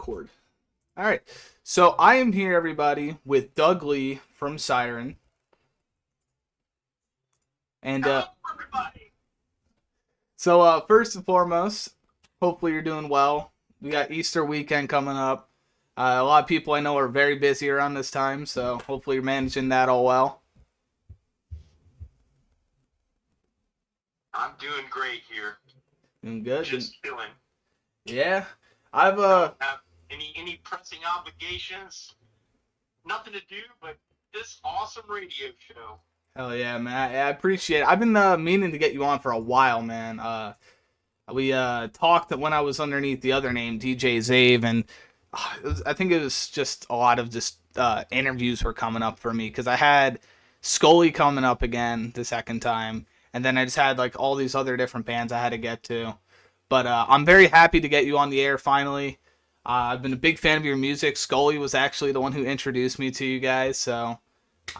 record. All right. So I am here, everybody, with Doug Lee from Siren. And Hello, everybody. first and foremost, hopefully you're doing well. We got Easter weekend coming up. A lot of people I know are very busy around this time, so hopefully you're managing that all well. I'm doing great here. Doing good. Just chilling. Yeah. I've Don't have any pressing obligations. Nothing to do but this awesome radio show. Hell yeah, man. I appreciate it. I've been meaning to get you on for a while, man. We talked when I was underneath the other name, DJ Zave, and I think it was just a lot of just interviews were coming up for me because I had Scully coming up again the second time, and then I just had like all these other different bands I had to get to. But I'm very happy to get you on the air finally. I've been a big fan of your music. Scully was actually the one who introduced me to you guys, so.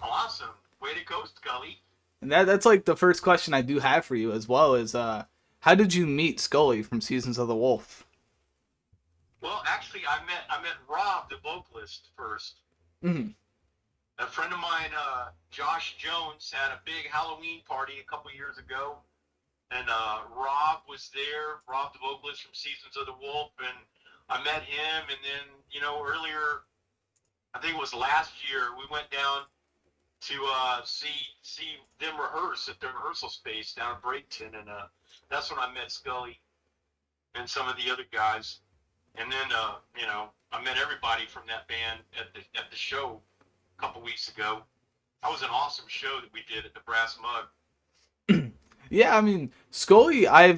Awesome. Way to go, Scully. And that's like the first question I do have for you as well is how did you meet Scully from Seasons of the Wolf? Well, actually, I met Rob, the vocalist, first. Mm-hmm. A friend of mine, Josh Jones, had a big Halloween party a couple years ago, and Rob was there. Rob, the vocalist from Seasons of the Wolf, and I met him. And then, earlier, I think it was last year, we went down to see them rehearse at their rehearsal space down in Bradenton, and that's when I met Scully and some of the other guys. And then I met everybody from that band at the show a couple weeks ago. That was an awesome show that we did at the Brass Mug. Yeah, I mean Scully, I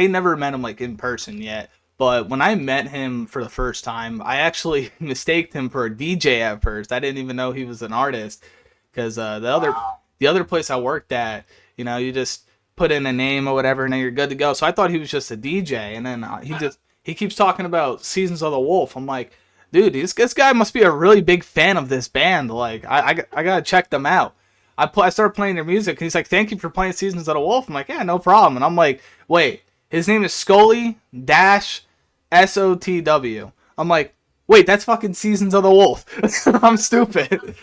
never met him like in person yet, but when I met him for the first time, I actually mistaked him for a DJ at first. I didn't even know he was an artist because Wow. the other place I worked at, you just put in a name or whatever, and then you're good to go. So I thought he was just a DJ, and then he keeps talking about Seasons of the Wolf. I'm like, dude, this guy must be a really big fan of this band. Like, I gotta check them out. I started playing their music, and he's like, thank you for playing Seasons of the Wolf. I'm like, yeah, no problem. And I'm like, wait, his name is Scully Dash SOTW. I'm like, wait, that's fucking Seasons of the Wolf. I'm stupid.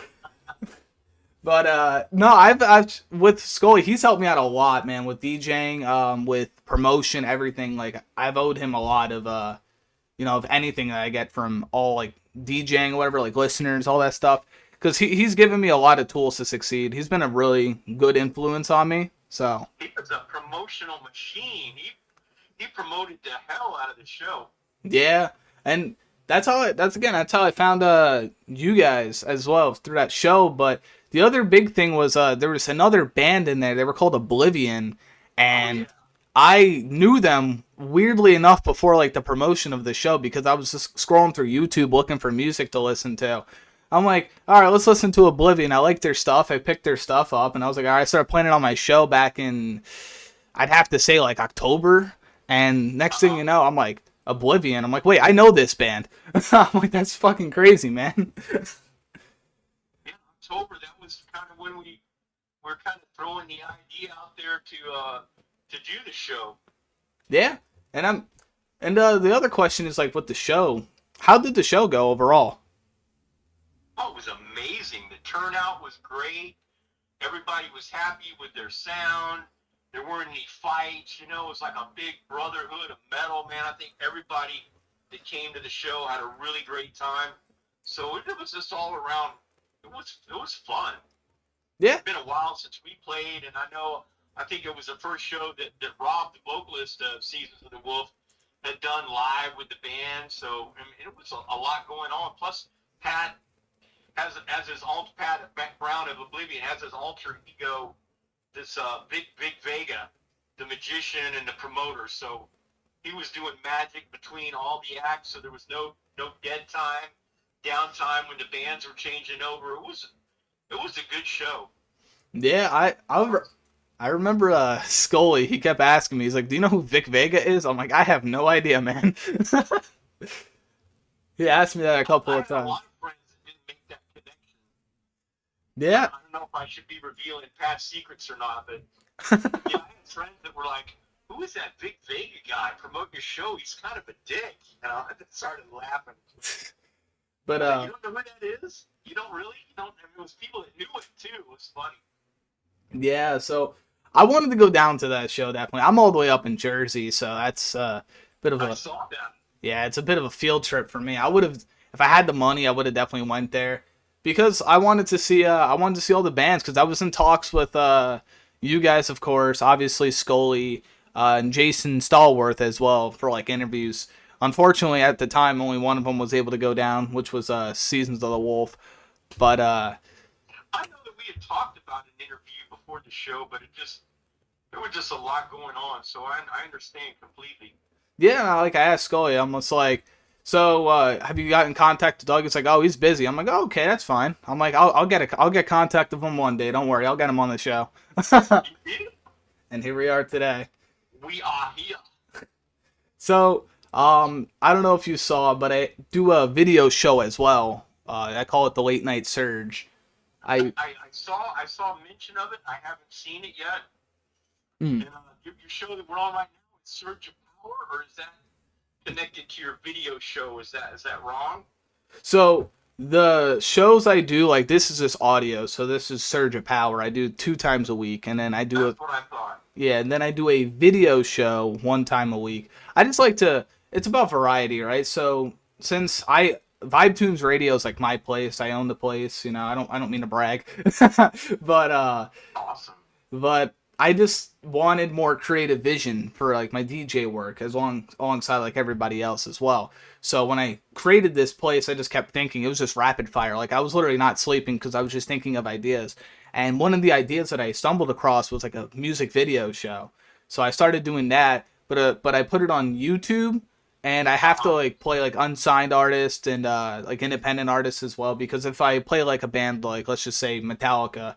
But no, I've with Scully, he's helped me out a lot, man, with DJing, with promotion, everything. Like I've owed him a lot of of anything that I get from all like DJing or whatever, like listeners, all that stuff. Because he's given me a lot of tools to succeed. He's been a really good influence on me. So He was a promotional machine. He promoted the hell out of the show. yeah, and that's how I found you guys as well through that show. But the other big thing was there was another band in there. They were called Oblivion, Oh and yeah. I knew them weirdly enough before like the promotion of the show because I was just scrolling through YouTube looking for music to listen to. I'm like, all right, let's listen to Oblivion. I like their stuff. I picked their stuff up, and I was like, all right, I started playing it on my show back in, I'd have to say like October. And next thing Uh-huh. you know, I'm like, Oblivion. I'm like, wait, I know this band. I'm like, that's fucking crazy, man. In October, that was kind of when we were kind of throwing the idea out there to do the show. Yeah, and the other question is like, with the show, how did the show go overall? Oh, it was amazing. The turnout was great. Everybody was happy with their sound. There weren't any fights. It was like a big brotherhood of metal, man. I think everybody that came to the show had a really great time. So it was just all around. It was fun. Yeah, It's been a while since we played, and I think it was the first show that Rob, the vocalist of Seasons of the Wolf, had done live with the band. So I mean, it was a lot going on. Plus, Pat has as his alt Pat background of Oblivion has his alter ego, this Vic Vega, the magician and the promoter. So he was doing magic between all the acts, so there was no dead time, downtime when the bands were changing over. It was a good show. yeah. I remember Scully. He kept asking me. He's like, "Do you know who Vic Vega is?" I'm like, "I have no idea, man." He asked me that a couple I of had a times. lot of friends that didn't make that connection. I, Yeah. I don't know if I should be revealing past secrets or not, but yeah, I had friends that were like, who is that big Vega guy promoting your show? He's kind of a dick. I started laughing. But You don't know who that is? You don't really? You don't? I mean, it was people that knew it too. It was funny. yeah, so I wanted to go down to that show definitely. I'm all the way up in Jersey, so that's a bit of I a saw that. yeah, it's a bit of a field trip for me. I would have if I had the money, I would have definitely went there because I wanted to see all the bands because I was in talks with you guys, of course, obviously Scully, and Jason Stallworth as well for like interviews. Unfortunately, at the time, only one of them was able to go down, which was Seasons of the Wolf. But I know that we had talked about an interview before the show, but there was just a lot going on, so I understand completely. yeah, like I asked Scully, I'm just like, so have you got in contact with Doug? It's like, oh, he's busy. I'm like, oh, okay, that's fine. I'm like, I'll get contact of him one day. Don't worry, I'll get him on the show. You did? And here we are today. We are here. So, I don't know if you saw, but I do a video show as well. I call it the Late Night Surge. I saw mention of it. I haven't seen it yet. Mm. And your show that we're on right now is Surge of Power, or is that connected to your video show? Is that wrong? So the shows I do, like this is just audio, so this is Surge of Power. I do 2 times a week, and then I do That's what I thought. yeah, and then I do a video show 1 time a week. I just like to. It's about variety, right? So since I Vibe Tunes Radio is like my place, I own the place. You know, I don't mean to brag, but Awesome. but I just wanted more creative vision for like my DJ work alongside like everybody else as well. So when I created this place, I just kept thinking it was just rapid fire. Like I was literally not sleeping because I was just thinking of ideas. And one of the ideas that I stumbled across was like a music video show. So I started doing that, but I put it on YouTube and I have to like play like unsigned artists and like independent artists as well because if I play like a band like let's just say Metallica,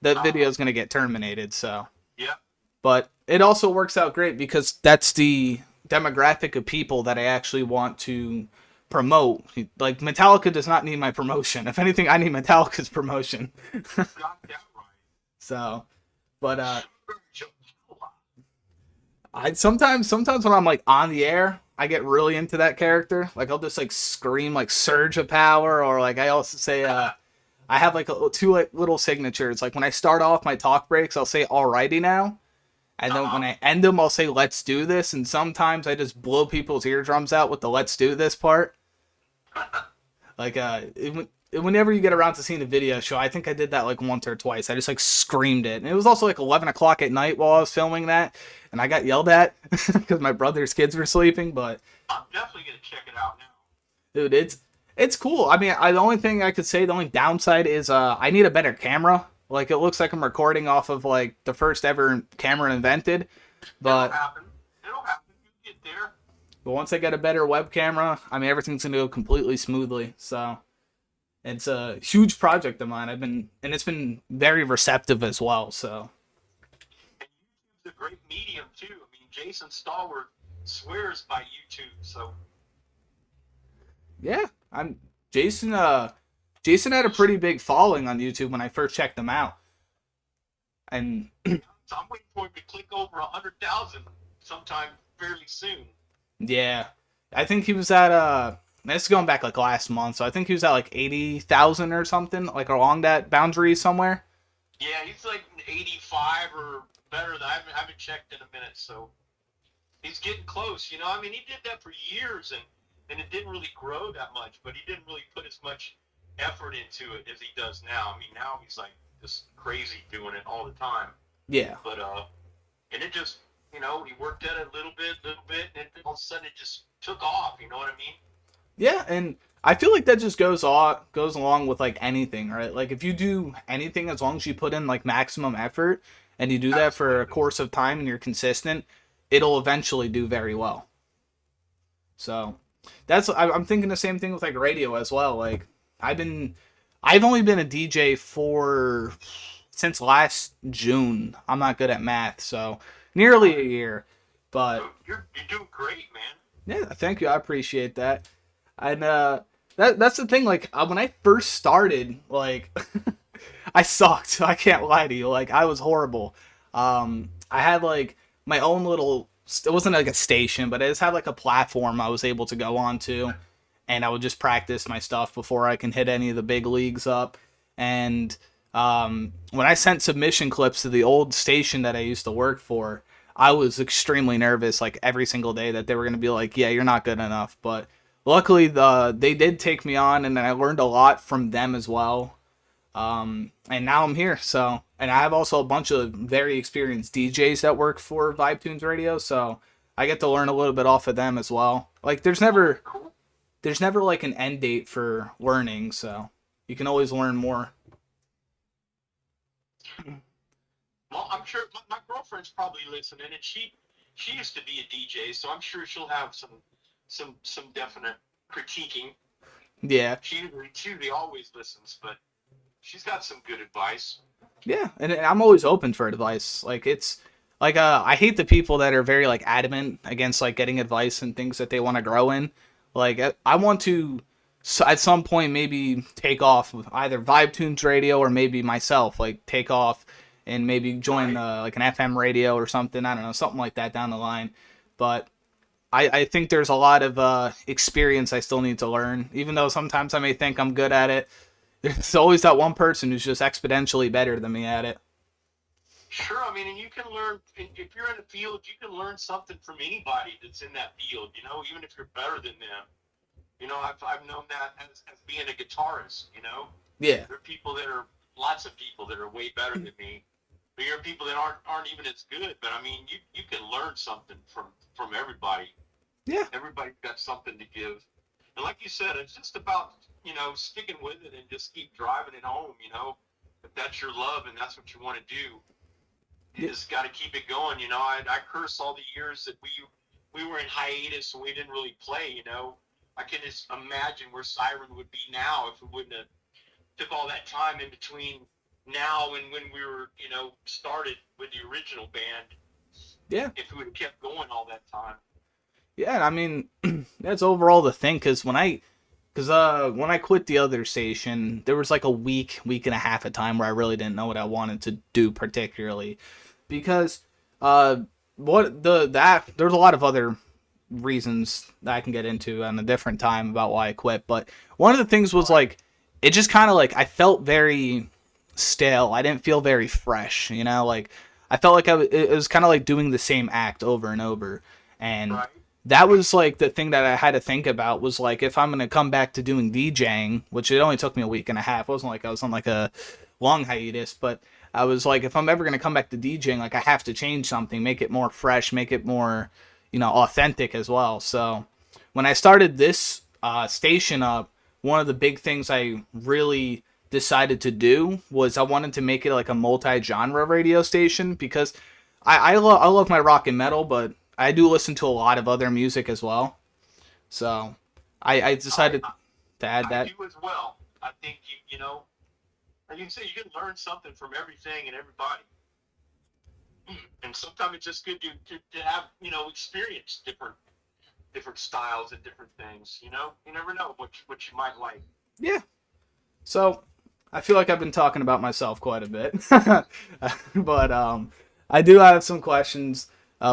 that video is gonna get terminated. So Yeah. but it also works out great because that's the demographic of people that I actually want to promote. Like Metallica does not need my promotion. If anything, I need Metallica's promotion. Got that right. So, but Surge of Power. I sometimes when I'm like on the air, I get really into that character. Like I'll just like scream like Surge of Power, or like I also say I have like two like, little signatures. Like when I start off my talk breaks, I'll say "Alrighty now," and then when I end them, I'll say "Let's do this." And sometimes I just blow people's eardrums out with the "Let's do this" part. Like whenever you get around to seeing the video show, I think I did that like once or twice. I just like screamed it, and it was also like 11 o'clock at night while I was filming that, and I got yelled at because my brother's kids were sleeping. But I'm definitely gonna check it out now. dude, it's cool. I mean, the only thing I could say, the only downside is I need a better camera. Like it looks like I'm recording off of like the first ever camera invented, but It'll happen. It'll happen. You get there. once I get a better web camera, I mean everything's gonna go completely smoothly. So it's a huge project of mine. And it's been very receptive as well. So And YouTube's a great medium too. I mean, Jason Stallworth swears by YouTube, so yeah, I'm Jason. Jason had a pretty big following on YouTube when I first checked him out, and so I'm waiting for him to click over 100,000 sometime fairly soon. yeah, I think he was at this is going back like last month, so I think he was at like 80,000 or something, like along that boundary somewhere. Yeah, he's like 85 or better. I haven't checked in a minute, so he's getting close. You know, I mean, he did that for years, and it didn't really grow that much, but he didn't really put as much effort into it as he does now. I mean, now he's like just crazy doing it all the time. Yeah, But and it just, you know, he worked at it a little bit, and all of a sudden it just took off. You know what I mean? yeah, and I feel like that just goes along with like anything, right? Like if you do anything, as long as you put in like maximum effort and you do that for a course of time and you're consistent, it'll eventually do very well. So I'm thinking the same thing with like radio as well. Like I've only been a DJ for since last June. I'm not good at math, so nearly a year. But You're doing great, man. yeah, thank you. I appreciate that. And that's the thing. Like when I first started, like I sucked. I can't lie to you. Like I was horrible. I had like my own little it wasn't like a station, but it just had like a platform I was able to go on to, and I would just practice my stuff before I can hit any of the big leagues up. And when I sent submission clips to the old station that I used to work for, I was extremely nervous, like every single day, that they were going to be like, "Yeah, you're not good enough." But luckily, they did take me on, and I learned a lot from them as well. And now I'm here. So, and I have also a bunch of very experienced DJs that work for Vibe Tunes Radio, so I get to learn a little bit off of them as well. Like, Cool. there's never like an end date for learning, so you can always learn more. Well, I'm sure my girlfriend's probably listening, and she used to be a DJ, so I'm sure she'll have some definite critiquing. Yeah, She usually always listens, but she's got some good advice. yeah, and I'm always open for advice. Like it's like I hate the people that are very like adamant against like getting advice and things that they want to grow in. Like I want to at some point maybe take off with either Vibe Tunes Radio or maybe myself, like take off and maybe join Right. like an FM radio or something. I don't know, something like that down the line. But I think there's a lot of experience I still need to learn, even though sometimes I may think I'm good at it. There's always that one person who's just exponentially better than me at it. Sure, I mean, and you can learn if you're in a field, you can learn something from anybody that's in that field. Even if you're better than them. I've known that as being a guitarist. Yeah, There are lots of people that are way better than me. But there are people that aren't even as good. But I mean, you can learn something from everybody. yeah, Everybody's got something to give. And like you said, it's just about, sticking with it and just keep driving it home. If that's your love and that's what you want to do, you yeah, just got to keep it going. I curse all the years that we were in hiatus and we didn't really play. I can just imagine where Siren would be now if we wouldn't have took all that time in between now and when we were, started with the original band. yeah. If we would have kept going all that time. Yeah, I mean, that's overall the thing. When I quit the other station, there was like a week and a half of time where I really didn't know what I wanted to do particularly, because there's a lot of other reasons that I can get into on a different time about why I quit. But one of the things was like, it just kind of like I felt very stale. I didn't feel very fresh. Like I felt like it was kind of like doing the same act over and over, and Right. that was like the thing that I had to think about was like if I'm gonna come back to doing DJing, which it only took me a week and a half. It wasn't like I was on like a long hiatus, but I was like, if I'm ever gonna come back to DJing, like I have to change something, make it more fresh, make it more, authentic as well. So when I started this station up, one of the big things I really decided to do was I wanted to make it like a multi-genre radio station because I love my rock and metal, but I do listen to a lot of other music as well. So I I, decided to add I that. do as well. I think like you say, you can learn something from everything and everybody. And sometimes it's just good to have, experience different styles and different things. You never know what you might like. Yeah. So I feel like I've been talking about myself quite a bit, but I do have some questions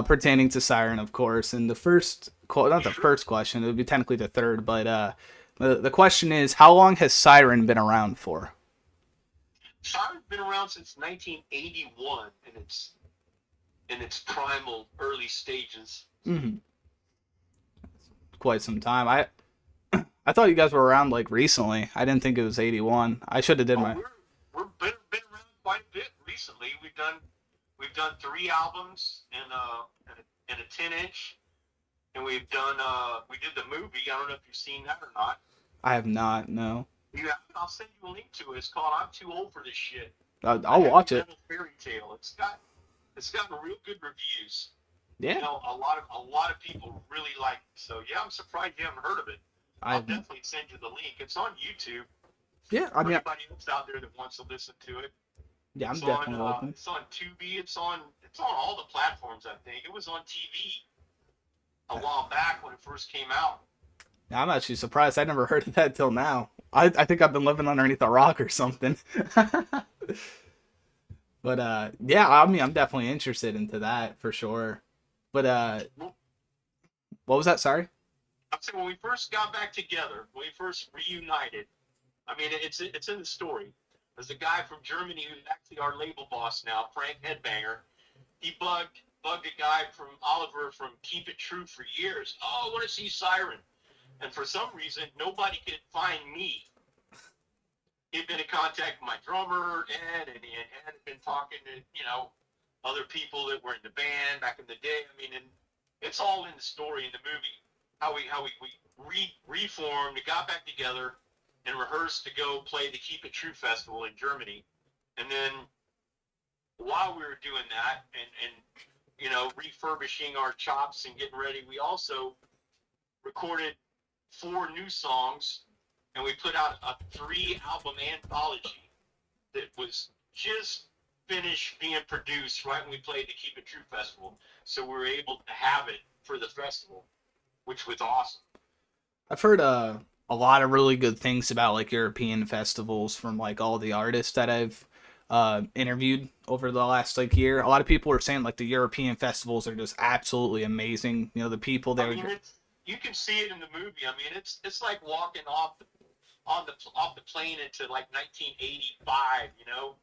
pertaining to Siren, of course. And the first, not the Sure. first question, it would be technically the third, but the question is, how long has Siren been around for? Siren's been around since 1981 in its primal early stages. Mm-hmm. Quite some time. I thought you guys were around like recently. I didn't think it was 81. I should have did Oh, my. we're been around quite a bit recently. We've done 3 albums and a 10-inch, and we did the movie. I don't know if you've seen that or not. I have not. No. I'll send you a link to it. It's called "I'm Too Old for This Shit." A I'll heavy watch it. metal fairy tale. It's gotten real good reviews. Yeah. A lot of people really like it. So yeah, I'm surprised you haven't heard of it. I'll I. definitely send you the link. It's on YouTube Yeah. I for mean. anybody else out there that wants to listen to it. Yeah. I'm It's on definitely open. it's on Tubi. It's on all the platforms. I think it was on TV a while back when it first came out. I'm actually surprised. I never heard of that till now. I think I've been living underneath a rock or something. But yeah, I mean, I'm definitely interested into that for sure. But what was that? Sorry. I said when we first got back together, when we first reunited. I mean, it's in the story. There's a guy from Germany who's actually our label boss now, Frank Headbanger. He bugged a guy from Oliver from Keep It True for years. Oh, I want to see Siren. And for some reason, nobody could find me. He'd been in contact with my drummer, Ed, and Ed had been talking to, other people that were in the band back in the day. I mean, and it's all in the story in the movie. How we reformed, got back together, and rehearsed to go play the Keep It True festival in Germany. And then while we were doing that and refurbishing our chops and getting ready, we also recorded 4 new songs, and we put out a 3-album anthology that was just finished being produced right when we played the Keep It True festival. So we were able to have it for the festival, which was awesome. I've heard a lot of really good things about like European festivals from like all the artists that I've interviewed over the last like year. A lot of people are saying like the European festivals are just absolutely amazing. You know, the people there. I mean, you can see it in the movie. I mean, it's like walking off the plane into like 1985. You know,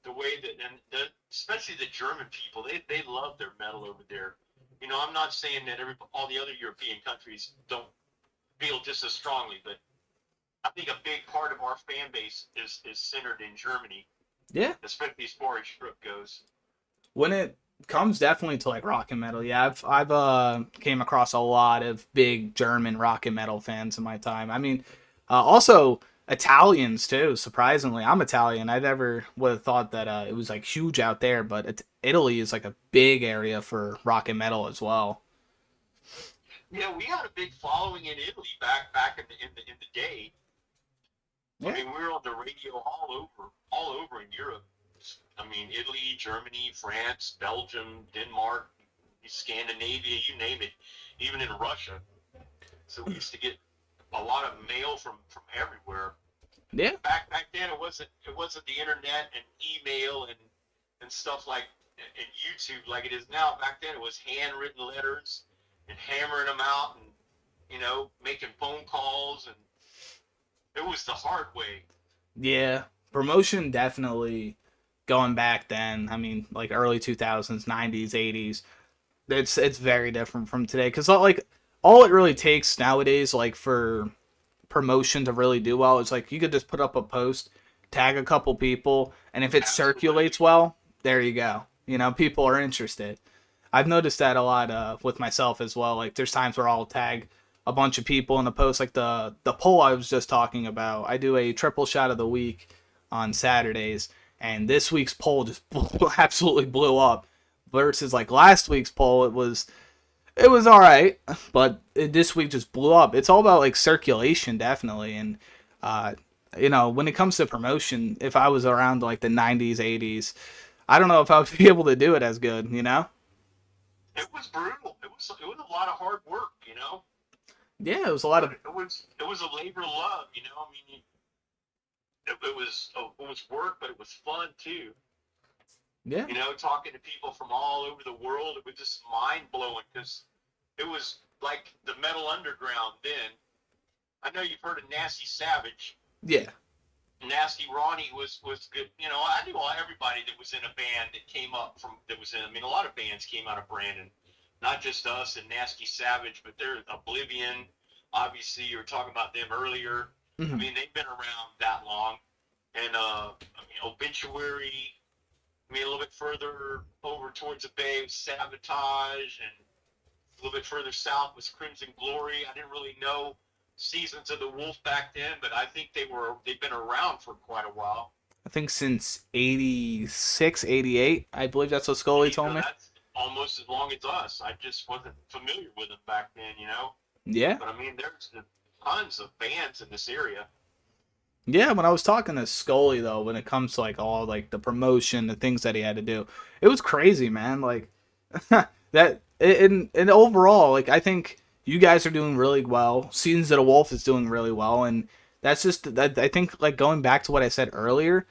the way that especially the German people, they love their metal over there. You know, I'm not saying that all the other European countries don't feel just as strongly, but I think a big part of our fan base is centered in Germany. Yeah. Especially as far as Europe goes. When it comes definitely to like rock and metal, yeah, I've came across a lot of big German rock and metal fans in my time. I mean, also Italians too. Surprisingly, I'm Italian. I never would have thought that it was like huge out there, but Italy is like a big area for rock and metal as well. Yeah, we had a big following in Italy back in the day. Yeah. I mean, we were on the radio all over in Europe. I mean, Italy, Germany, France, Belgium, Denmark, Scandinavia, you name it, even in Russia. So we used to get a lot of mail from everywhere. Yeah. Back then, it wasn't the internet and email and stuff like and YouTube like it is now. Back then, it was handwritten letters and hammering them out and making phone calls, and it was the hard way. Yeah, promotion definitely going back then. I mean, like early 2000s, 90s, 80s. It's very different from today because like all it really takes nowadays, like for promotion to really do well, is like you could just put up a post, tag a couple people, and if it circulates well, there you go. You know, people are interested. I've noticed that a lot with myself as well. Like there's times where I'll tag a bunch of people in a post, like the poll I was just talking about. I do a triple shot of the week on Saturdays, and this week's poll just absolutely blew up. Versus like last week's poll, it was all right, but this week just blew up. It's all about like circulation, definitely, and when it comes to promotion, if I was around like the 90s, 80s, I don't know if I would be able to do it as good. You know. It was brutal. It was a lot of hard work. Yeah, it was a lot of. It was a labor of love. I mean, it was work, but it was fun too. Yeah. Talking to people from all over the world, it was just mind blowing because it was like the metal underground then. I know you've heard of Nasty Savage. Yeah. Nasty Ronnie was good. I knew everybody that was in a band that came up from that was in. I mean, a lot of bands came out of Brandon, not just us and Nasty Savage, but they're Oblivion. Obviously, you were talking about them earlier. Mm-hmm. I mean, they've been around that long, and Obituary. I mean, a little bit further over towards the Bay was Sabotage, and a little bit further south was Crimson Glory. I didn't really know Seasons of the Wolf back then, but I think they've been around for quite a while. I think since 86, 88, I believe that's what Scully told me. That's almost as long as us. I just wasn't familiar with them back then, Yeah. But I mean, there's tons of bands in this area. Yeah, when I was talking to Scully though, when it comes to like all like the promotion, the things that he had to do, it was crazy, man. Like that and overall, like I think you guys are doing really well. Seasons of the Wolf is doing really well, and that's just that. I think like going back to what I said earlier,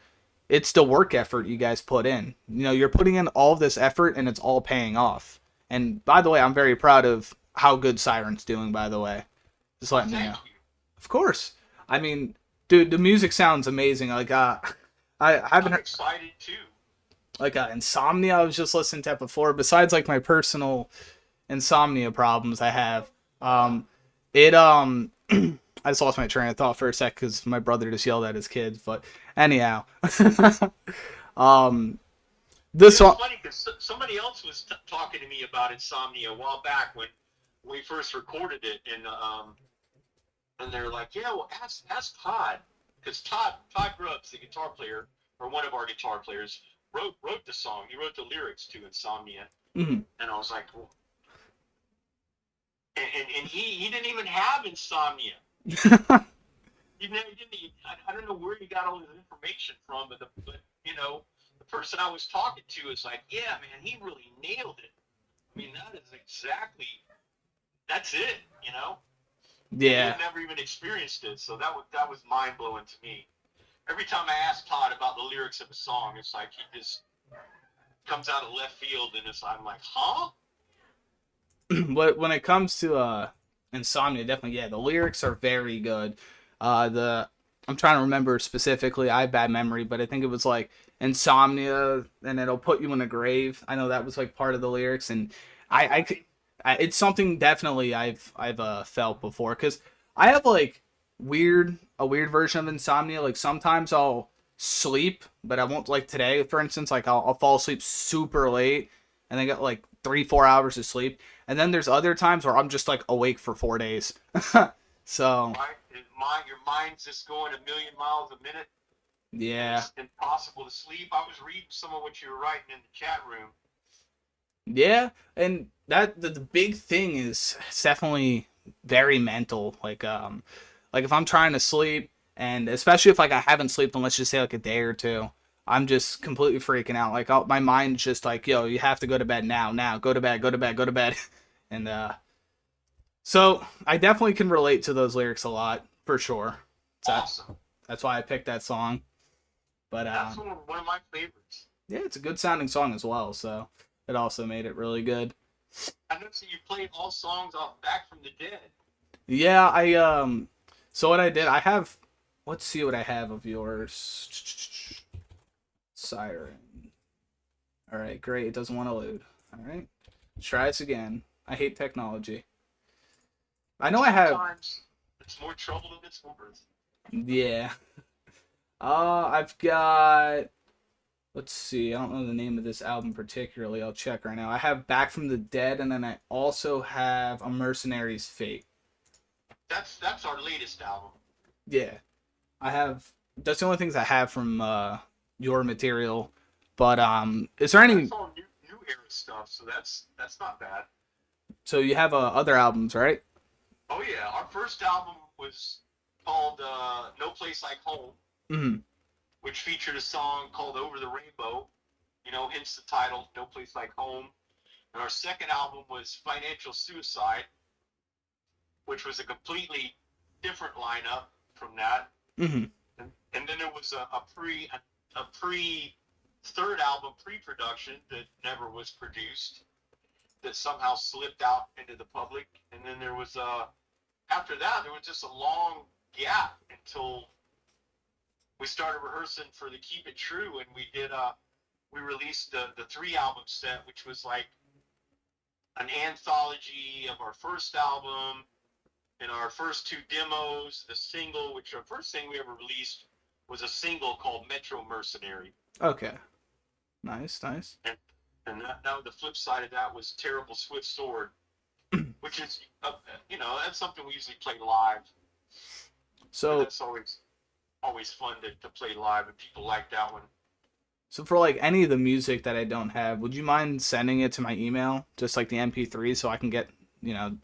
it's the work effort you guys put in. You're putting in all of this effort, and it's all paying off. And by the way, I'm very proud of how good Siren's doing. By the way, just Well, letting you know. thank you. Of course. I mean, dude, the music sounds amazing. Like, I haven't I'm heard, excited too. like Insomnia. I was just listening to that before. Besides, like my personal insomnia problems I have, it I just lost my train of thought for a sec because my brother just yelled at his kids. But anyhow, um, this It was song. funny because somebody else was talking to me about Insomnia a while back when we first recorded it, and they're like, "Yeah, well, ask Todd, because Todd Grubbs, the guitar player, or one of our guitar players, wrote the song. He wrote the lyrics to Insomnia." Mhm. And I was like, well, and he didn't even have Insomnia. He never didn't. I don't know where he got all his information from, but the person I was talking to is like, "Yeah, man, he really nailed it. I mean, that is exactly that's it, you know." And he Yeah. had never even experienced it, so that was mind blowing to me. Every time I ask Todd about the lyrics of a song, it's like he just comes out of left field, and I'm like, huh? But when it comes to Insomnia, definitely yeah, the lyrics are very good. The I'm trying to remember specifically. I have bad memory, but I think it was like insomnia and it'll put you in a grave. I know that was like part of the lyrics, and I, Right. it's something definitely I've felt before because I have like a weird version of insomnia. Like sometimes I'll sleep, but I won't like today, for instance. Like I'll fall asleep super late, and I get like 3 4 hours of sleep, and then there's other times where I'm just like awake for 4 days. So Right? Your mind's just going a million miles a minute, and yeah, it's impossible to sleep. I was reading some of what you were writing in the chat room. yeah, and that the big thing is it's definitely very mental. Like if I'm trying to sleep, and especially if like I haven't slept in let's just say like a day or two, I'm just completely freaking out. Like my mind's just like, yo, you have to go to bed now, go to bed, go to bed, go to bed, and so I definitely can relate to those lyrics a lot for sure. So Awesome. that's why I picked that song. But That's one of my favorites. yeah, it's a good sounding song as well. So it also made it really good. I noticed that you played all songs off Back from the Dead. Yeah, I. So what I did, I have. Let's see what I have of yours. Siren. All right, great. It doesn't want to load. All right, try this again. I hate technology. I know I have. Sometimes it's more trouble than it's worth. Yeah. I've got. Let's see. I don't know the name of this album particularly. I'll check right now. I have Back from the Dead, and then I also have A Mercenary's Fate. That's our latest album. Yeah, I have. That's the only things I have from your material. But is there any? That's all new era stuff, so that's not bad. So you have other albums, right? Oh yeah, our first album was called No Place Like Home, Hmm. which featured a song called Over the Rainbow, hence the title, No Place Like Home. And our second album was Financial Suicide, which was a completely different lineup from that. Hmm. And then there was a pre third album pre-production that never was produced that somehow slipped out into the public. And then there was after that there was just a long gap until we started rehearsing for the Keep It True, and we released the 3 album set, which was like an anthology of our first album and our first 2 demos, the single, which our first thing we ever released was a single called Metro Mercenary. Okay. Nice, nice. And now the flip side of that was Terrible Swift Sword, which is, that's something we usually play live. So That's always fun to play live, and people like that one. so for like any of the music that I don't have, would you mind sending it to my email, just like the MP3, so I can get Not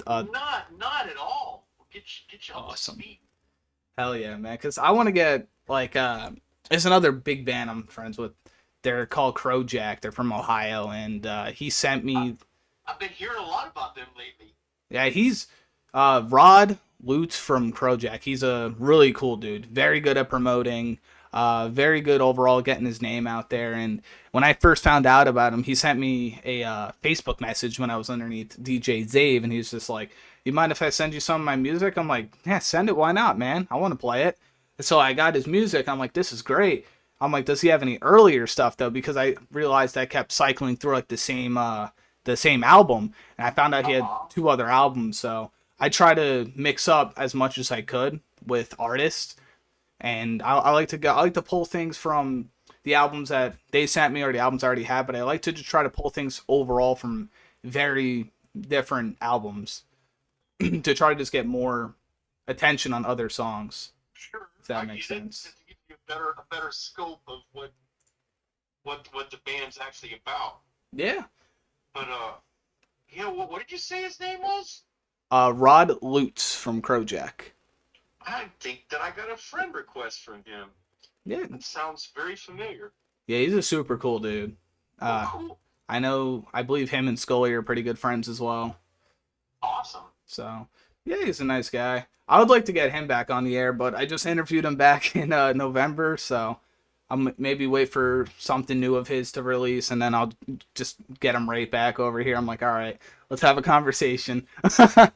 at all. Get you up to awesome. speed. Hell yeah, man. Because I want to get, like, there's another big band I'm friends with. They're called Crojack. They're from Ohio. And he sent me, I've been hearing a lot about them lately. yeah, he's Rod Lutz from Crojack. He's a really cool dude. Very good at promoting. Very good overall, getting his name out there. And when I first found out about him, he sent me a Facebook message when I was underneath DJ Zave, and he was just like, "You mind if I send you some of my music?" I'm like, "Yeah, send it. Why not, man? I want to play it." And so I got his music. I'm like, "This is great." I'm like, "Does he have any earlier stuff though?" Because I realized I kept cycling through like the same album, and I found out he had Uh-huh. two other albums. So I try to mix up as much as I could with artists, and I like to go. I like to pull things from the albums that they sent me or the albums I already have, but I like to just try to pull things overall from very different albums to try to just get more attention on other songs. Sure, If that I makes get it. sense. To give you a better scope of what the band's actually about. Yeah. But yeah, what did you say his name was? Rod Lutz from Crojack. I think that I got a friend request from him. Yeah. That sounds very familiar. Yeah, he's a super cool dude. Oh, Uh, cool. I believe him and Scully are pretty good friends as well. Awesome. So, yeah, he's a nice guy. I would like to get him back on the air, but I just interviewed him back in November, so I'll maybe wait for something new of his to release, and then I'll just get him right back over here. I'm like, all right, let's have a conversation. I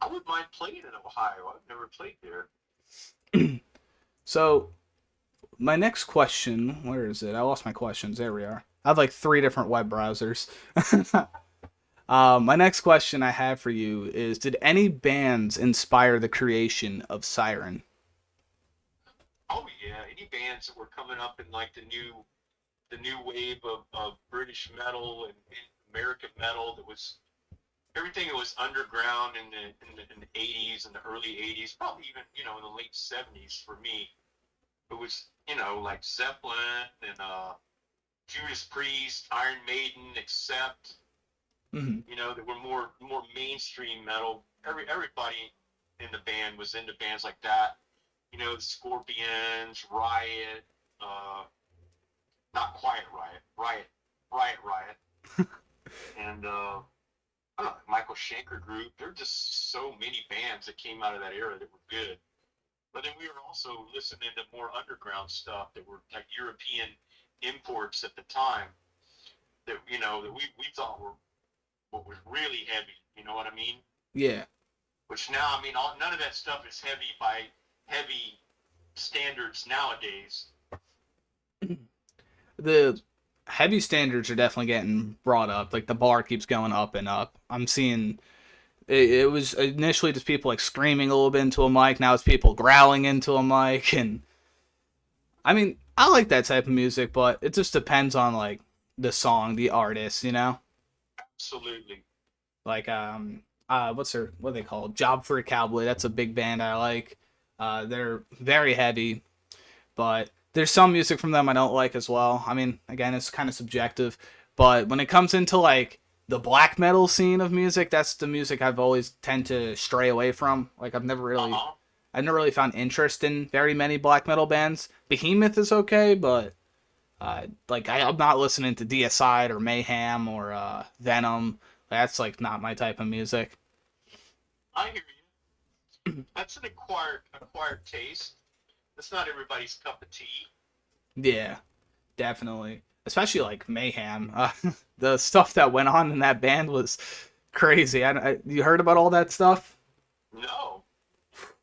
wouldn't mind playing in Ohio. I've never played there. So, my next question, where is it? I lost my questions. There we are. I have like three different web browsers. My next question I have for you is: did any bands inspire the creation of Siren? Oh yeah, any bands that were coming up in like the new wave of British metal and American metal that was everything that was underground in the 80s and the early 80s, probably even in the late 70s for me. It was like Zeppelin and Judas Priest, Iron Maiden, Accept. Mm-hmm. That were more mainstream metal. Everybody in the band was into bands like that. The Scorpions, Riot, uh, not Quiet Riot, Riot, and I don't know, Michael Schenker Group. There are just so many bands that came out of that era that were good. But then we were also listening to more underground stuff that were like European imports at the time that we thought were what was really heavy. You know what I mean? Yeah. Which now, I mean, none of that stuff is heavy by heavy standards nowadays. The heavy standards are definitely getting brought up. Like the bar keeps going up and up. I'm seeing it was initially just people like screaming a little bit into a mic. Now it's people growling into a mic, and I mean, I like that type of music, but it just depends on like the song, the artist, you know. Absolutely. Like what are they called? Job for a Cowboy. That's a big band I like. They're very heavy, but there's some music from them I don't like as well. I mean, again, it's kind of subjective, but when it comes into like the black metal scene of music, that's the music I've always tend to stray away from. Like Uh-huh. I've never really found interest in very many black metal bands. Behemoth is okay, but I'm not listening to Deicide or Mayhem or Venom. That's like not my type of music. I hear you. That's an acquired taste. That's not everybody's cup of tea. Yeah, definitely. Especially like Mayhem. The stuff that went on in that band was crazy. You heard about all that stuff? No.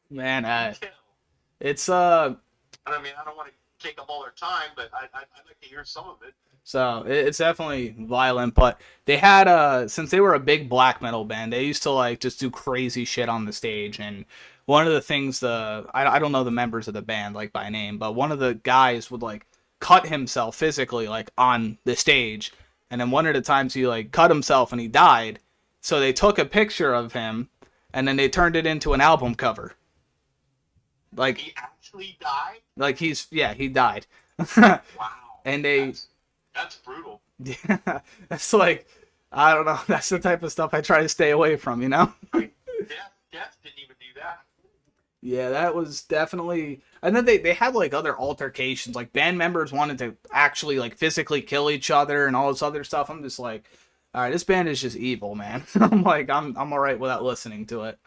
Man, Do tell. it's I mean, I don't want to take up all their time, but I'd like to hear some of it. so it's definitely violent, but they had since they were a big black metal band, they used to like just do crazy shit on the stage. And one of the things I don't know the members of the band like by name, but one of the guys would like cut himself physically like on the stage. And then one of the times he like cut himself and he died. So they took a picture of him and then they turned it into an album cover. Like He actually died. he died. Wow. And they That's brutal. yeah, that's like I don't know. That's the type of stuff I try to stay away from, you know. I mean, Death didn't even do that. Yeah, that was definitely. And then they had like other altercations. Like band members wanted to actually like physically kill each other and all this other stuff. I'm just like, all right, this band is just evil, man. I'm like, I'm all right without listening to it.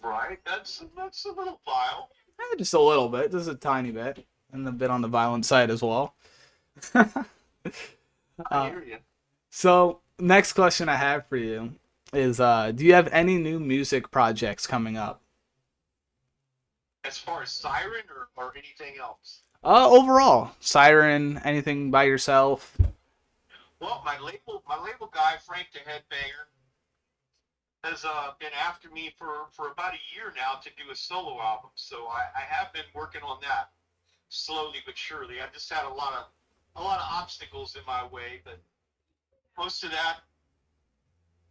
Right? That's a little vile. Just a little bit, just a tiny bit, and a bit on the violent side as well. I uh, hear you. so next question I have for you is, do you have any new music projects coming up? As far as Siren or anything else? Overall, Siren, anything by yourself? Well, my label guy, Frank the Headbanger, has been after me for about a year now to do a solo album. So I have been working on that slowly but surely. I just had a lot of obstacles in my way, but most of that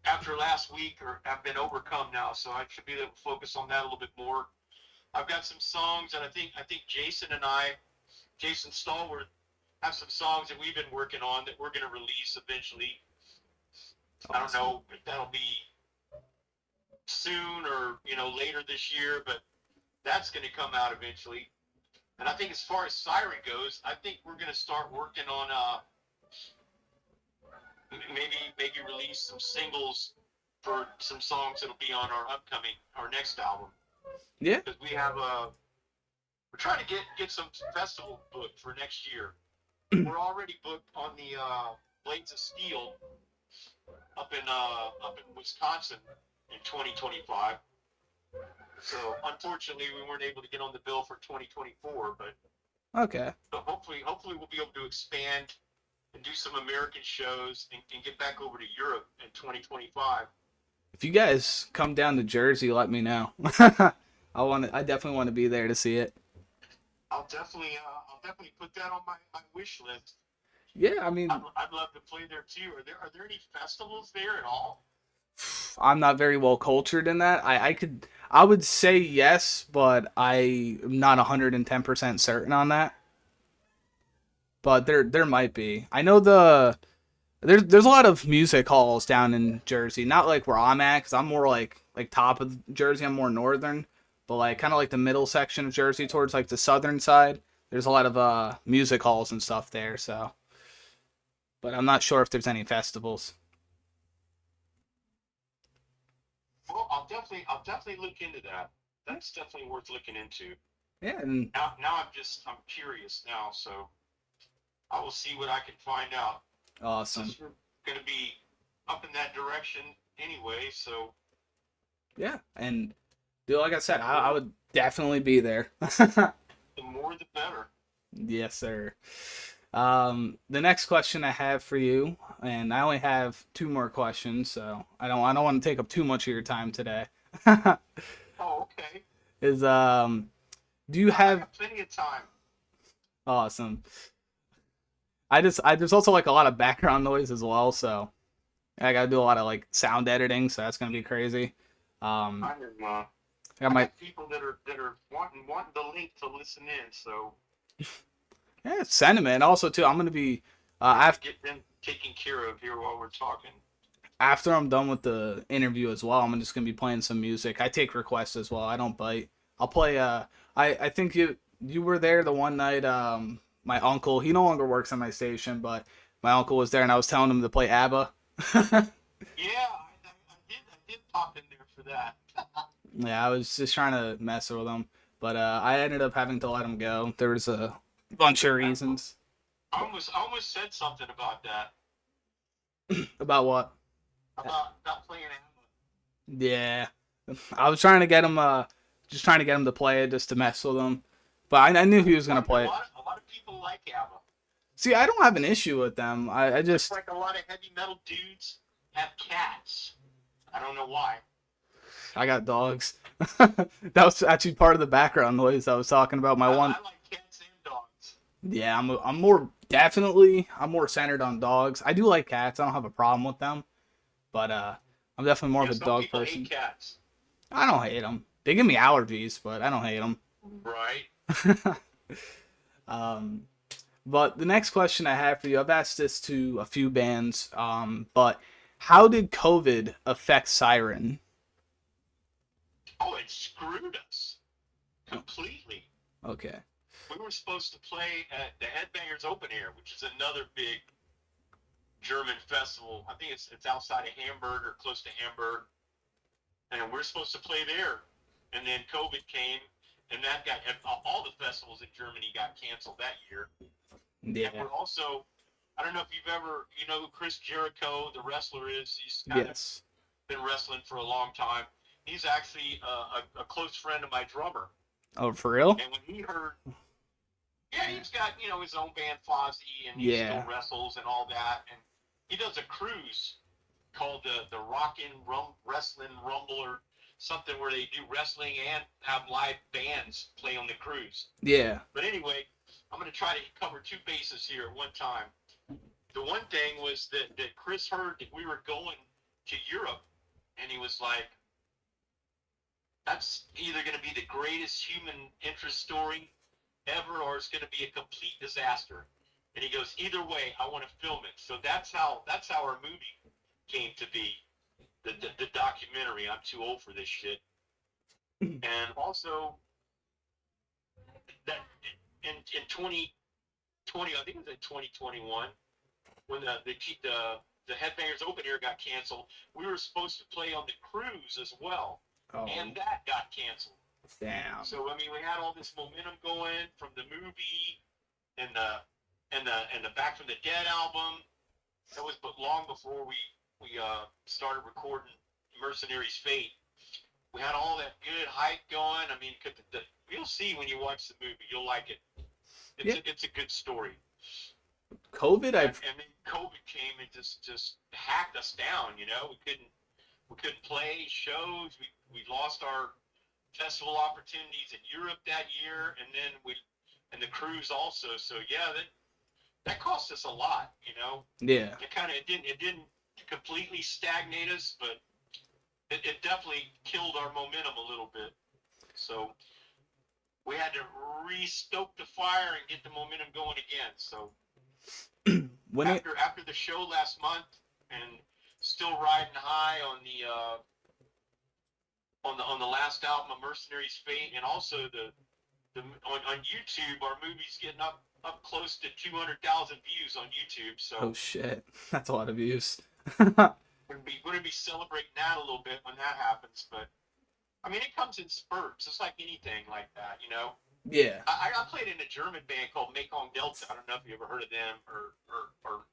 after last week or have been overcome now. So I should be able to focus on that a little bit more. I've got some songs that I think Jason Stallworth, have some songs that we've been working on that we're going to release eventually. I don't Awesome. know if that'll be soon or later this year, but that's going to come out eventually. And I think as far as Siren goes, I think we're going to start working on maybe release some singles for some songs that'll be on our next album, Yeah. because we're trying to get some festival booked for next year. We're already booked on the Blades of Steel up in Wisconsin in 2025. So unfortunately, we weren't able to get on the bill for 2024, but Okay. hopefully we'll be able to expand and do some American shows and get back over to Europe in 2025. If you guys come down to Jersey, let me know. I definitely want to be there to see it. I'll definitely put that on my wish list. Yeah, I I'd, mean, I'd love to play there too. Are there any festivals there at all? I'm not very well cultured in that. I would say yes, but I'm not 110% certain on that. But there might be. I know there's a lot of music halls down in Jersey. Not like where I'm at, because I'm more like top of Jersey. I'm more northern, but like kind of like the middle section of Jersey towards like the southern side. There's a lot of music halls and stuff there. So, but I'm not sure if there's any festivals. Well, I'll definitely look into that. That's definitely worth looking into. Yeah, and Now I'm curious now, so I will see what I can find out. awesome. Since we're going to be up in that direction anyway, so Yeah, and dude, like I said, the I more would definitely be there. the more the better. Yes, sir. The next question I have for you, and I only have two more questions, so I don't want to take up too much of your time today. Oh, okay. Is do you I have got plenty of time. awesome? I there's also like a lot of background noise as well, so I gotta do a lot of like sound editing, so that's gonna be crazy. Um, I got I my got people that are wanting the link to listen in, so yeah, sentiment. Also, too, I'm gonna be have to after get them taken care of here while we're talking. I'm done with the interview as well. I'm just gonna be playing some music. I take requests as well. I don't bite. I'll play. I think you were there the one night. My uncle, he no longer works on my station, but my uncle was there, and I was telling him to play ABBA. Yeah, I did pop in there for that. Yeah, I was just trying to mess with him, but I ended up having to let him go. There was a bunch of I reasons. almost said something about that, About what? about playing Emma. Yeah, I was trying to get him. Just trying to get him to play it, just to mess with him. But I knew he was gonna A play it. lot a lot of people like Emma. See, I don't have an issue with them. I Looks just like a lot of heavy metal dudes have cats. I don't know why. I got dogs. That was actually part of the background noise I was talking about. My one. I like cats and dogs. Yeah, I'm more definitely I'm more centered on dogs. I do like cats. I don't have a problem with them, but I'm definitely more of Yeah, a some dog people hate person. cats. I don't hate them. They give me allergies, but I don't hate them. Right. um, but the next question I have for you, I've asked this to a few bands, but how did COVID affect Siren? Oh, it screwed us completely. Okay. We were supposed to play at the Headbangers Open Air, which is another big German festival. I think it's outside of Hamburg or close to Hamburg, and we're supposed to play there. And then COVID came, and that got all the festivals in Germany got canceled that year. And Yeah. we're also, I don't know if you've ever, you know who Chris Jericho, the wrestler, is. He's kind of Yes. been wrestling for a long time. He's actually a close friend of my drummer. Oh, for real? And when he heard, yeah, he's got, you know, his own band Fozzy, and he still Yeah. wrestles and all that. And he does a cruise called the Rockin' Wrestling Rumble or something, where they do wrestling and have live bands play on the cruise. Yeah. But anyway, I'm going to try to cover two bases here at one time. The one thing was that Chris heard that we were going to Europe, and he was like, that's either going to be the greatest human interest story ever, or it's going to be a complete disaster. And he goes, either way, I want to film it. So that's how our movie came to be, the documentary. I'm too old for this shit. And also that in 2020, I think it was in 2021, when the Headbangers Open Air got canceled, we were supposed to play on the cruise as well, Oh, and that got canceled. damn. So I mean, we had all this momentum going from the movie and the Back from the Dead album. That was but long before we started recording Mercenaries' Fate. We had all that good hype going. I mean, you'll see when you watch the movie, you'll like it. It's a good story. COVID, And then COVID came and just hacked us down. You know, we couldn't play shows. We lost our festival opportunities in Europe that year, and then and the cruise also. So yeah, that cost us a lot. You know, yeah. it didn't completely stagnate us, but it definitely killed our momentum a little bit. So we had to re-stoke the fire and get the momentum going again. So after the show last month, and still riding high on the last album of Mercenaries' Fate, and also on YouTube, our movie's getting up close to 200,000 views on YouTube. So Oh shit, that's a lot of views. we're gonna be celebrating that a little bit when that happens. But I mean, it comes in spurts. It's like anything like that, you know. Yeah. I played in a German band called Mekong Delta. I don't know if you ever heard of them or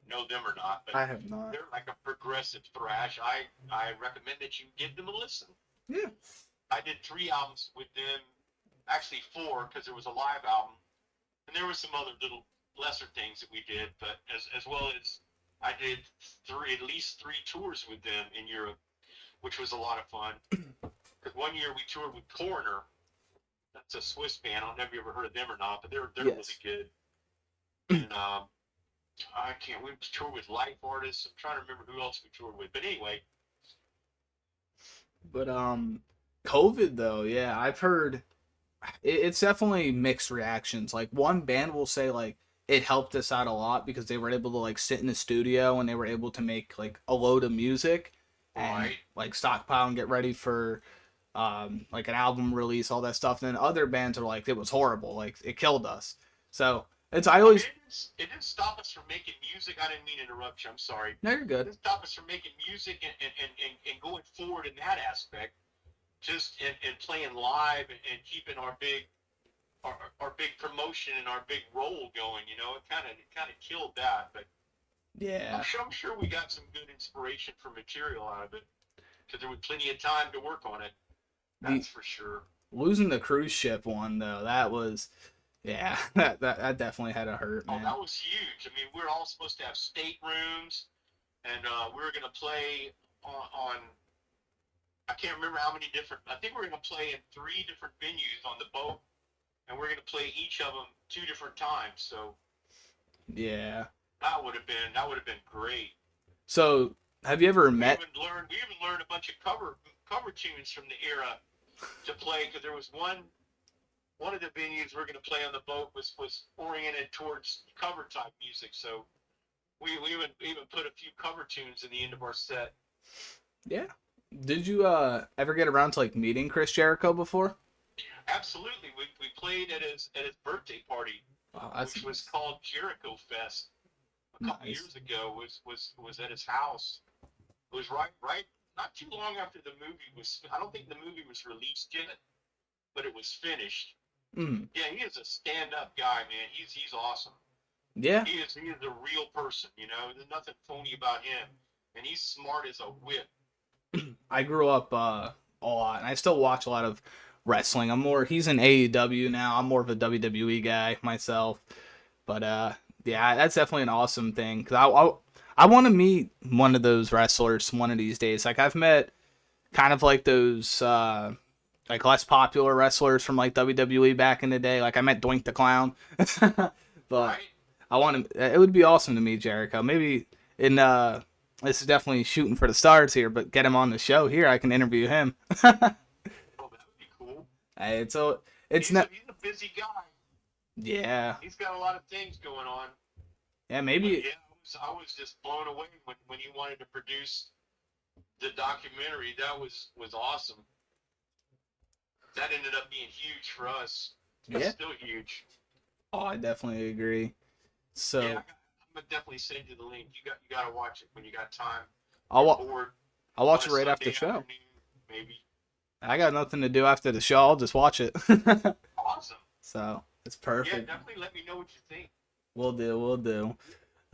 know them or not, but I have not. they're like a progressive thrash. I recommend that you give them a listen. Yeah. I did 3 albums with them, actually 4, because there was a live album, and there were some other little lesser things that we did, but as well as I did at least 3 tours with them in Europe, which was a lot of fun. Because one year we toured with Coroner. That's a Swiss band. I don't know if you ever heard of them or not, but they're Yes. really good. And we toured with Life Artists. I'm trying to remember who else we toured with, but anyway. But COVID though, yeah, I've heard it's definitely mixed reactions. Like one band will say like it helped us out a lot because they were able to like sit in the studio and they were able to make like a load of music and Right. like stockpile and get ready for like an album release, all that stuff. And then other bands are like it was horrible, like it killed us. So it's I always it didn't stop us from making music. I didn't mean to interrupt you. I'm sorry. No, you're It good. didn't stop us from making music and going forward in that aspect. Just and playing live and keeping our big promotion and our big role going. You know, it kind of killed that. But Yeah. I'm sure we got some good inspiration for material out of it, because there was plenty of time to work on it. The That's for sure. losing the cruise ship one though, that was yeah, that definitely had to hurt, Oh, man. that was huge. I mean, we were all supposed to have staterooms, and we were going to play on I can't remember how many different. I think we're going to play in 3 different venues on the boat, and we're going to play each of them 2 different times. So Yeah. that would have been great. So, have you ever We met? even learned a bunch of cover tunes from the era to play, because there was one of the venues we're going to play on the boat was oriented towards cover type music. So we even put a few cover tunes in the end of our set. Yeah. Did you ever get around to like meeting Chris Jericho before? Absolutely, we played at his birthday party, Oh, that's which was nice. called Jericho Fest a couple Nice. years ago. Was at his house. It was right not too long after the movie was. I don't think the movie was released yet, but it was finished. Mm. Yeah, he is a stand-up guy, man. He's awesome. Yeah, He is a real person. There's nothing phony about him, and he's smart as a whip. I grew up a lot, and I still watch a lot of wrestling. He's in AEW now. I'm more of a WWE guy myself, but yeah, that's definitely an awesome thing because I want to meet one of those wrestlers one of these days. Like I've met kind of like those like less popular wrestlers from like WWE back in the day. Like I met Doink the Clown, but Right? I want to. It would be awesome to meet Jericho. Maybe in this is definitely shooting for the stars here, but get him on the show here. I can interview him. Oh, that would be cool. Hey, it's He's a, not. he's a busy guy. Yeah, He's got a lot of things going on. yeah. But Maybe. yeah, I was just blown away when he wanted to produce the documentary. That was awesome. That ended up being huge for us. That's Yeah. still huge. Oh, I definitely agree. Yeah, So I'm gonna definitely send you the link. You got to watch it when you got time. I'll You're wa- bored I'll on watch a it right after the Sunday show. afternoon, maybe. I got nothing to do after the show. I'll just watch it. Awesome. So it's Yeah, perfect. definitely let me know what you think. We'll do. We'll do.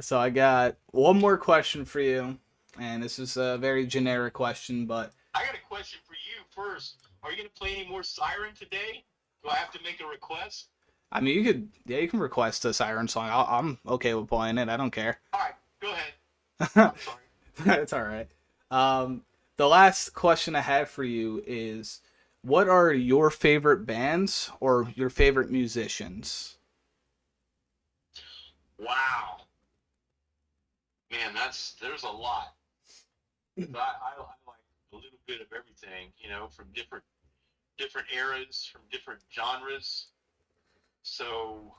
So I got one more question for you, and this is a very generic question, but I got a question for you first. Are you gonna play any more Siren today? Do I have to make a request? I mean, you can request a Siren song. I'm okay with playing it. I don't care. All right, go ahead. I'm sorry. It's all right. Um, the last question I have for you is, what are your favorite bands or your favorite musicians? Wow, man, there's a lot. But I like a little bit of everything, from different eras, from different genres. So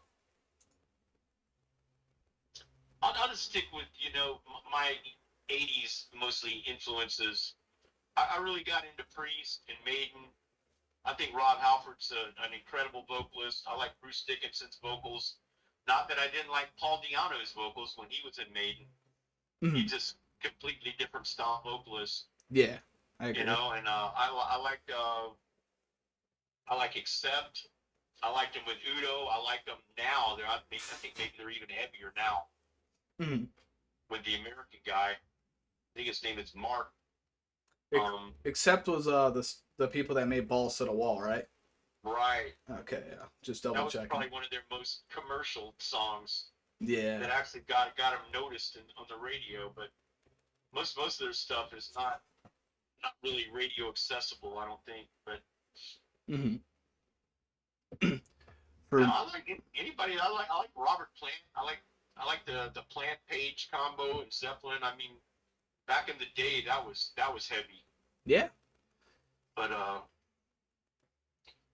I'll just stick with my '80s mostly influences. I really got into Priest and Maiden. I think Rob Halford's an incredible vocalist. I like Bruce Dickinson's vocals. Not that I didn't like Paul Di'Anno's vocals when he was in Maiden. He Mhm. just completely different style vocalist, Yeah, I agree. and I like Accept. I liked them with Udo. I like them now. I think maybe they're even heavier now Mhm. with the American guy. I think his name is Mark. Ex- Except was the people that made Balls to the Wall, right? Right. Okay, yeah. Just That double was checking. probably one of their most commercial songs Yeah. that actually got them noticed on the radio. But most of their stuff is not really radio accessible. I don't think. But Hmm. now For I like anybody. I like Robert Plant. I like the Plant Page combo and Zeppelin. I mean, back in the day, that was heavy. yeah, But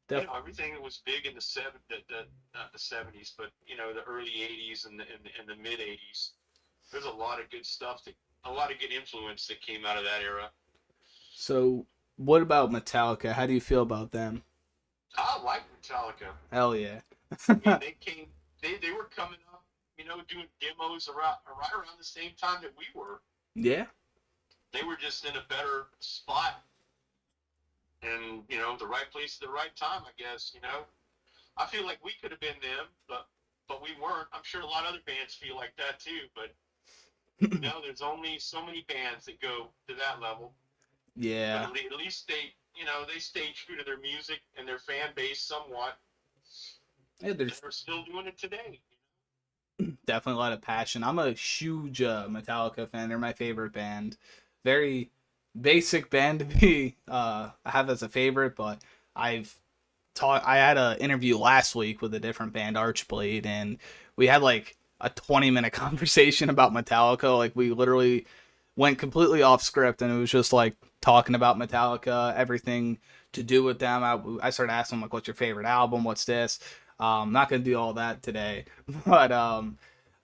def- everything that was big in the not the '70s, but the early '80s and the mid '80s. There's a lot of good stuff a lot of good influence that came out of that era. So, what about Metallica? How do you feel about them? I like Metallica. Hell yeah. I mean, they were coming up, doing demos right around the same time that we were. Yeah. They were just in a better spot and the right place at the right time, I guess. I feel like we could have been them, but we weren't. I'm sure a lot of other bands feel like that too. But there's only so many bands that go to that level. But Yeah. at least they stayed true to their music and their fan base somewhat. Yeah, And there's they're still doing it today. definitely a lot of passion. I'm a huge Metallica fan. They're my favorite band. Very basic band to be I have as a favorite, but I've I had an interview last week with a different band, Archblade, and we had like a 20-minute conversation about Metallica. Like we literally went completely off script, and it was just like talking about Metallica, everything to do with them. I started asking them like, "What's your favorite album? What's this?" I'm not gonna do all that today, but I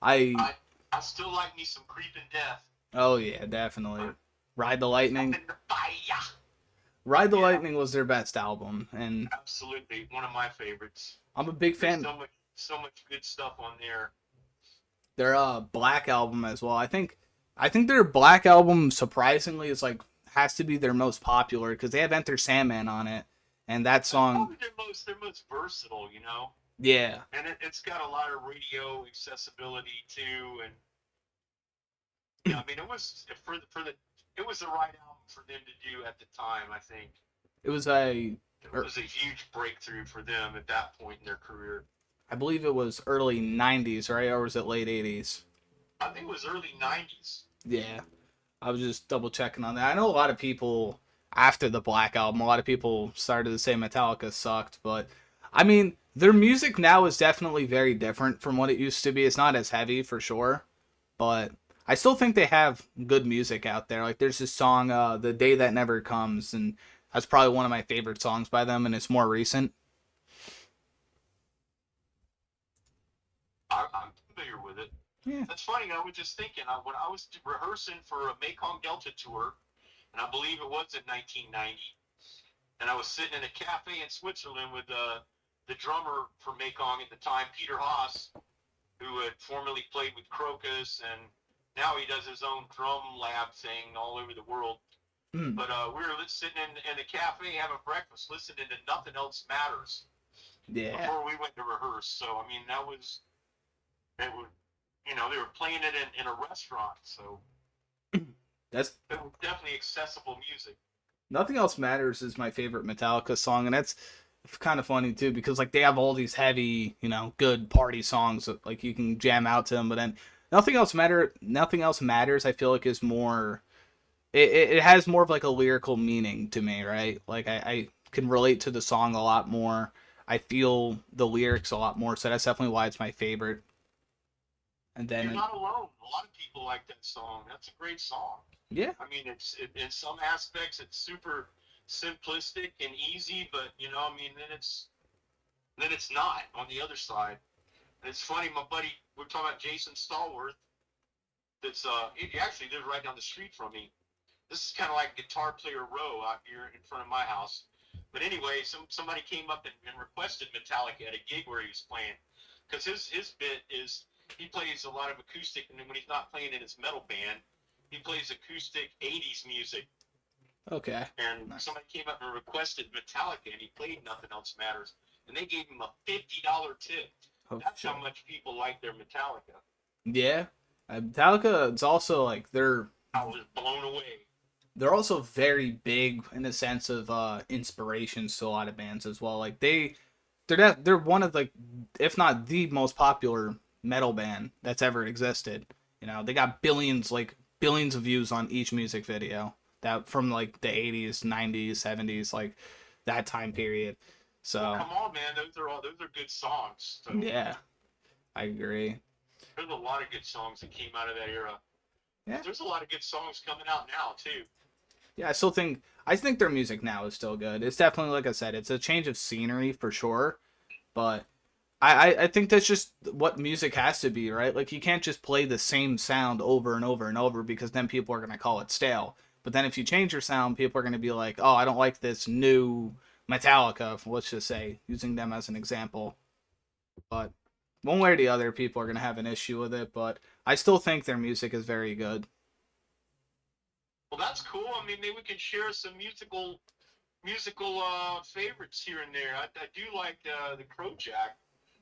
I I still like me some Creeping Death. oh yeah, definitely. Ride the Lightning. In the fire. Ride the Yeah, Lightning was their best album, and absolutely one of my favorites. I'm a big There's fan. so much good stuff on there. Their Black album as well. I think their Black album surprisingly is like has to be their most popular because they have Enter Sandman on it, and that That's song, probably their most versatile, you know. yeah, And it's got a lot of radio accessibility too. And yeah, I mean, it was the right album for them to do at the time. I think it was a, it er, was a huge breakthrough for them at that point in their career. I believe it was early '90s, right, or was it late '80s? I think it was early '90s. Yeah, I was just double checking on that. I know a lot of people after the Black Album, a lot of people started to say Metallica sucked, but I mean, their music now is definitely very different from what it used to be. It's not as heavy for sure, but I still think they have good music out there. Like there's this song, "The Day That Never Comes," and that's probably one of my favorite songs by them, and it's more recent. I'm familiar with it. Yeah. That's funny. I was just thinking when I was rehearsing for a Mekong Delta tour, and I believe it was in 1990. And I was sitting in a cafe in Switzerland with the drummer for Mekong at the time, Peter Haas, who had formerly played with Crocus, and now he does his own drum lab thing all over the world. Mm. But we were sitting in the cafe having breakfast, listening to Nothing Else Matters Yeah. before we went to rehearse. So I mean, that was they were, they were playing it in a restaurant, so That's it was definitely accessible music. Nothing Else Matters is my favorite Metallica song, and that's kind of funny too because like they have all these heavy, good party songs that like you can jam out to them, but then Nothing Else Matters. I feel like is more. It has more of like a lyrical meaning to me, right? Like I can relate to the song a lot more. I feel the lyrics a lot more, so that's definitely why it's my favorite. And You're then not alone. A lot of people like that song. That's a great song. yeah, I mean, in some aspects it's super simplistic and easy, but I mean, then it's not on the other side. And it's funny, my buddy, we're talking about Jason Stallworth. He actually lives right down the street from me. This is kind of like Guitar Player Row out here in front of my house. But anyway, somebody came up and requested Metallica at a gig where he was playing, because his bit is he plays a lot of acoustic, and when he's not playing in his metal band, he plays acoustic '80s music. okay, And nice. somebody came up and requested Metallica, and he played Nothing Else Matters, and they gave him a $50 tip. Oh That's how shit. much people like their Metallica. Yeah, Metallica. It's also like I was blown away. they're also very big in the sense of inspirations to a lot of bands as well. Like they're one of like if not the most popular metal band that's ever existed. They got billions of views on each music video that from like the 80s, 90s, 70s, like that time period. Well, So come on, man. Those are good songs. So yeah, I agree. there's a lot of good songs that came out of that era. Yeah, There's a lot of good songs coming out now too. yeah. I think their music now is still good. It's definitely like I said, it's a change of scenery for sure, but I think that's just what music has to be, right? Like you can't just play the same sound over and over and over because then people are gonna call it stale. But then if you change your sound, people are gonna be like, oh, I don't like this new Metallica. Let's just say using them as an example. But one way or the other, people are gonna have an issue with it. But I still think their music is very good. Well, that's cool. I mean, maybe we can share some musical favorites here and there. I do like the Crow Jack,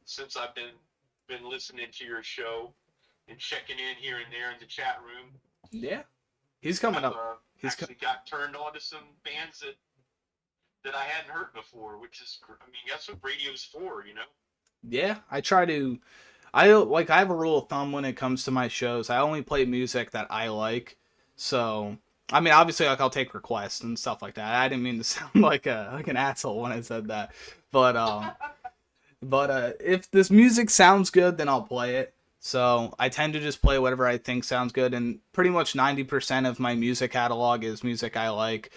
since I've been listening to your show and checking in here and there in the chat room. Yeah, he's coming I've up. He's co- actually got turned on to some bands that I hadn't heard before, which is, I mean, that's what radio's for. Yeah, I try to. I have a rule of thumb when it comes to my shows. I only play music that I like. So I mean, obviously, like I'll take requests and stuff like that. I didn't mean to sound like an asshole when I said that, but if this music sounds good, then I'll play it. So I tend to just play whatever I think sounds good, and pretty much 90% of my music catalog is music I like.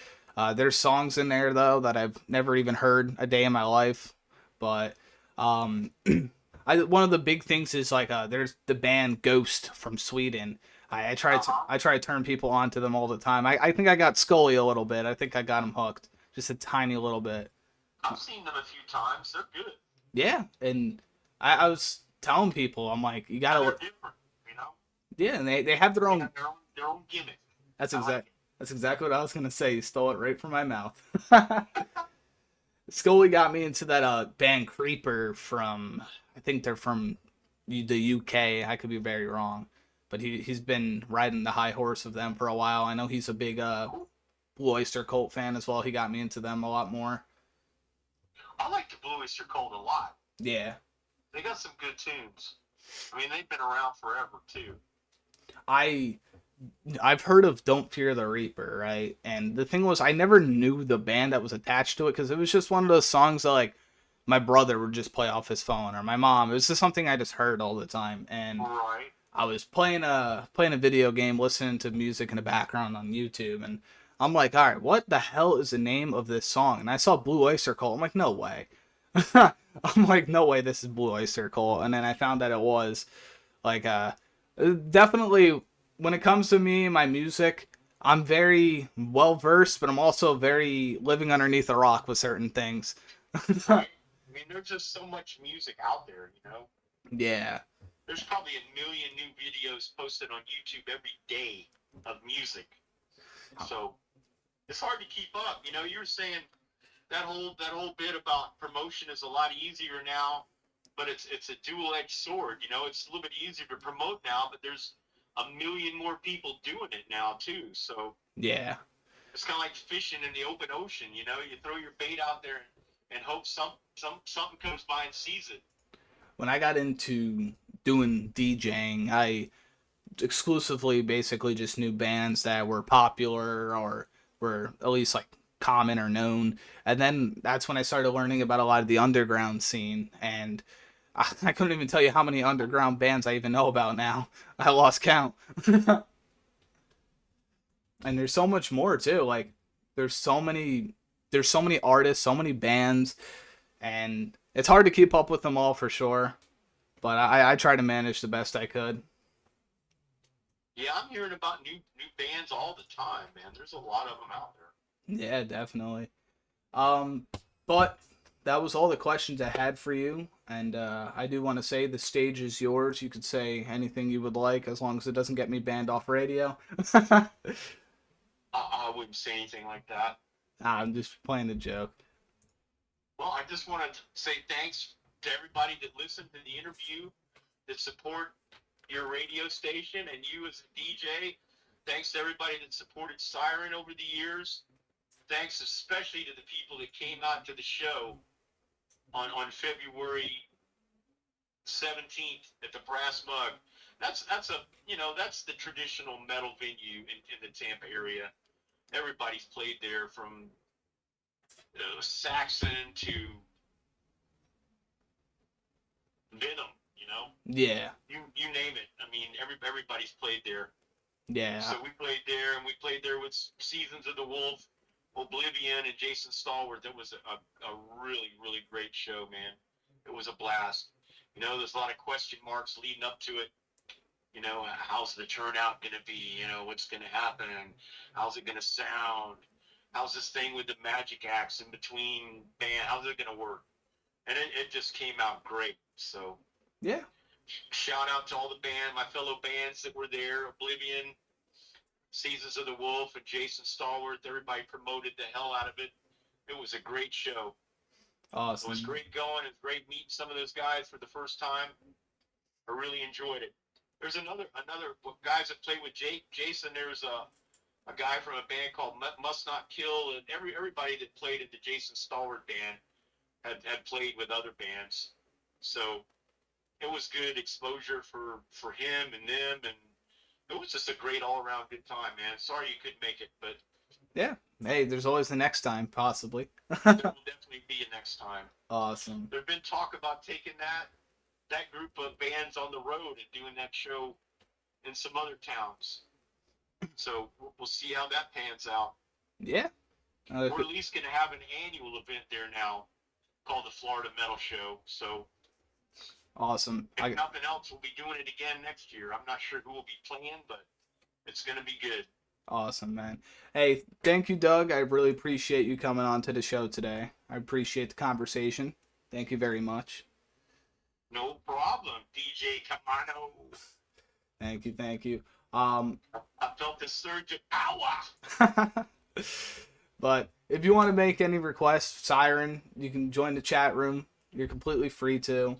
There's songs in there though that I've never even heard a day in my life, but um, one of the big things is like there's the band Ghost from Sweden. Uh-huh. I try to turn people on to them all the time. I think I got Scully a little bit. I think I got him hooked just a tiny little bit. I've seen them a few times. They're good. Yeah, and I was telling people, I'm like, you And gotta, they're different. yeah, and they have their They own. have their own gimmick. That's I like exact. That's exactly what I was gonna say. You stole it right from my mouth. Scully got me into that band Creeper from, I think they're from the UK. I could be very wrong, but he's been riding the high horse of them for a while. I know he's a big Blue Oyster Cult fan as well. He got me into them a lot more. I like the Blue Oyster Cult a lot. Yeah, They got some good tunes. I mean, they've been around forever too. I I've heard of Don't Fear the Reaper, right? And the thing was, I never knew the band that was attached to it because it was just one of those songs that like my brother would just play off his phone or my mom. It was just something I just heard all the time, and Right. I was playing a video game, listening to music in the background on YouTube, and I'm like, all right, what the hell is the name of this song? And I saw Blue Oyster Cult. I'm like, no way. I'm like, no way, this is Blue Oyster Cult. And then I found that it was like, definitely when it comes to me and my music, I'm very well versed, but I'm also very living underneath a rock with certain things. Right. I mean, there's just so much music out there, you know. Yeah. There's probably a million new videos posted on YouTube every day of music. So it's hard to keep up. You know, you were saying that whole bit about promotion is a lot easier now, but it's a dual-edged sword. You know, it's a little bit easier to promote now, but there's a million more people doing it now too. So Yeah. it's kind of like fishing in the open ocean. You know, you throw your bait out there and hope something comes by and sees it. When I got into doing DJing, I exclusively basically just knew bands that were popular or were at least like common or known. And then that's when I started learning about a lot of the underground scene. And I couldn't even tell you how many underground bands I even know about now. I lost count. And there's so much more too. Like there's so many there's so many artists, so many bands, and it's hard to keep up with them all for sure. But I try to manage the best I could. Yeah, I'm hearing about new bands all the time, man. There's a lot of them out there. Yeah, definitely. Um, but that was all the questions I had for you, and I do want to say the stage is yours. You could say anything you would like, as long as it doesn't get me banned off radio. I wouldn't say anything like that. I'm just playing the joke. Well, I just want to say thanks to everybody that listened to the interview, that support your radio station, and you as a DJ. Thanks to everybody that supported Siren over the years. Thanks especially to the people that came out to the show on February 17th at the Brass Mug. That's the traditional metal venue in the Tampa area. Everybody's played there from Saxon to Venom. Yeah, You name it. I mean, everybody's played there. yeah, So we played there, and we played there with Seasons of the Wolf, Oblivion, and Jason Stallworth. It was a really, really great show, man. It was a blast. There's a lot of question marks leading up to it. How's the turnout going to be? What's going to happen? How's it going to sound? How's this thing with the magic acts in between band? How's it going to work? And it just came out great. So yeah. shout out to all the my fellow bands that were there, Oblivion, Seasons of the Wolf, and Jason Stallworth. Everybody promoted the hell out of it. It was a great show. It Awesome. was great going. It was great meeting some of those guys for the first time. I really enjoyed it. There's another guys that played with Jason. There's a guy from a band called Must Not Kill, and everybody that played in the Jason Stallworth band had played with other bands. So it was good exposure for him and them, and it was just a great all around good time, man. Sorry you couldn't make it, but Yeah. Hey, there's always the next time, possibly. there will definitely be a next time. Awesome. There's been talk about taking that group of bands on the road and doing that show in some other towns. So we'll see how that pans out. Yeah. We're at least going to have an annual event there now called the Florida Metal Show. So Awesome. if nothing else, we'll be doing it again next year. I'm not sure who will be playing, but it's going to be good. Awesome, man. Hey, thank you, Doug. I really appreciate you coming on to the show today. I appreciate the conversation. Thank you very much. No problem, DJ KEMONO. Thank you, thank you. I felt the surge of power. But if you want to make any requests, Siren, you can join the chat room. You're completely free to.